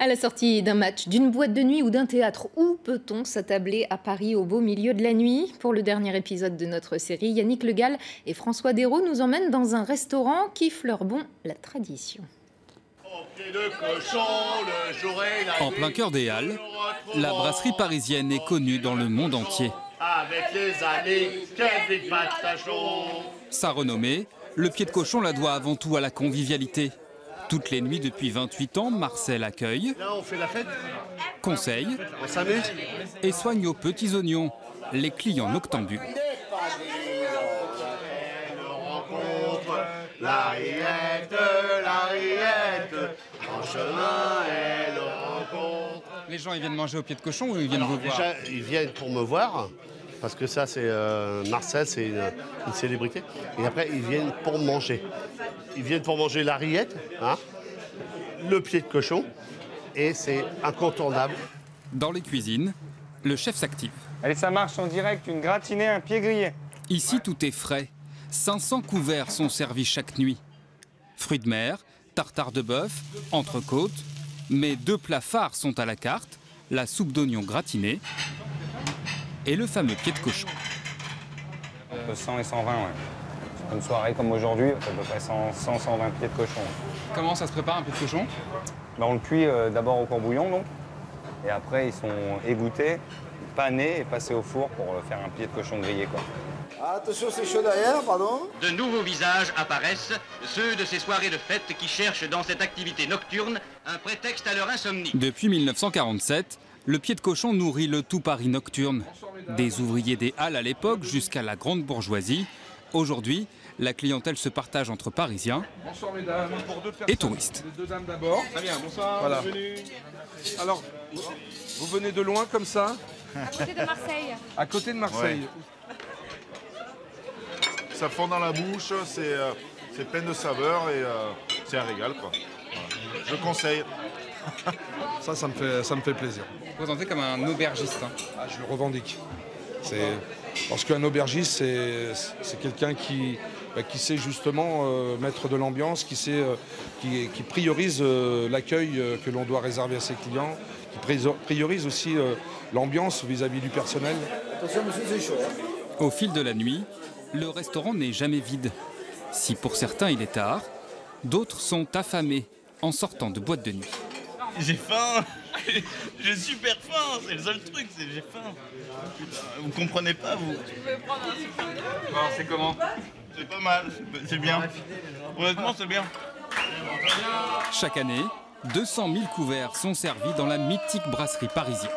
À la sortie d'un match, d'une boîte de nuit ou d'un théâtre, où peut-on s'attabler à Paris au beau milieu de la nuit? Pour le dernier épisode de notre série, Yannick Le Gall et François Desraux nous emmènent dans un restaurant qui fleure bon la tradition. En plein cœur des Halles, la brasserie parisienne est connue dans le monde entier. Avec les années, quel big patachon. Sa renommée, le pied de cochon la doit avant tout à la convivialité. Toutes les nuits depuis 28 ans, Marcel accueille, Là, on fait la fête, conseille on s'amuse. et soigne aux petits oignons les clients noctambules. La rillette, en chemin, elle rencontre. Les gens, ils viennent manger au pied de cochon ou ils viennent vous voir? Déjà, ils viennent pour me voir, parce que ça, c'est Marcel, c'est une célébrité. Et après, ils viennent pour manger. Ils viennent pour manger la rillette, hein, le pied de cochon, et c'est incontournable. Dans les cuisines, le chef s'active. Allez, ça marche en direct, une gratinée, un pied grillé. Ici, tout est frais. 500 couverts sont servis chaque nuit. Fruits de mer, tartare de bœuf, entrecôte. Mais 2 plats phares sont à la carte, la soupe d'oignon gratinée et le fameux pied de cochon. 100 et 120, ouais. Une soirée comme aujourd'hui, à peu près 100-120 pieds de cochon. Comment ça se prépare un pied de cochon? Là, on le cuit d'abord au courbouillon, donc. Et après, ils sont égouttés, panés et passés au four pour faire un pied de cochon grillé, quoi. Attention, c'est chaud derrière, pardon. De nouveaux visages apparaissent, ceux de ces soirées de fête qui cherchent dans cette activité nocturne un prétexte à leur insomnie. Depuis 1947, le pied de cochon nourrit le tout Paris nocturne. Des ouvriers des Halles à l'époque jusqu'à la grande bourgeoisie. Aujourd'hui, la clientèle se partage entre Parisiens et touristes. Les 2 dames d'abord. Très bien, bonsoir. Voilà. Bienvenue. Alors, vous venez de loin comme ça? À côté de Marseille. À côté de Marseille. Ouais. Ça fond dans la bouche, c'est plein de saveurs et c'est un régal, quoi. Voilà. Je conseille. Ça me fait plaisir. Vous présentez comme un aubergiste. Ah, je le revendique. Parce qu'un aubergiste, c'est quelqu'un qui sait justement mettre de l'ambiance, qui priorise l'accueil que l'on doit réserver à ses clients, qui priorise aussi l'ambiance vis-à-vis du personnel. Attention, monsieur, c'est chaud. Au fil de la nuit, le restaurant n'est jamais vide. Si pour certains il est tard, d'autres sont affamés en sortant de boîte de nuit. J'ai faim. J'ai super faim, c'est le seul truc, c'est j'ai faim. Putain, vous comprenez pas, vous? Tu peux prendre un super. Alors c'est comment? C'est pas mal, c'est bien. Honnêtement, c'est bien. Chaque année, 200 000 couverts sont servis dans la mythique brasserie parisienne.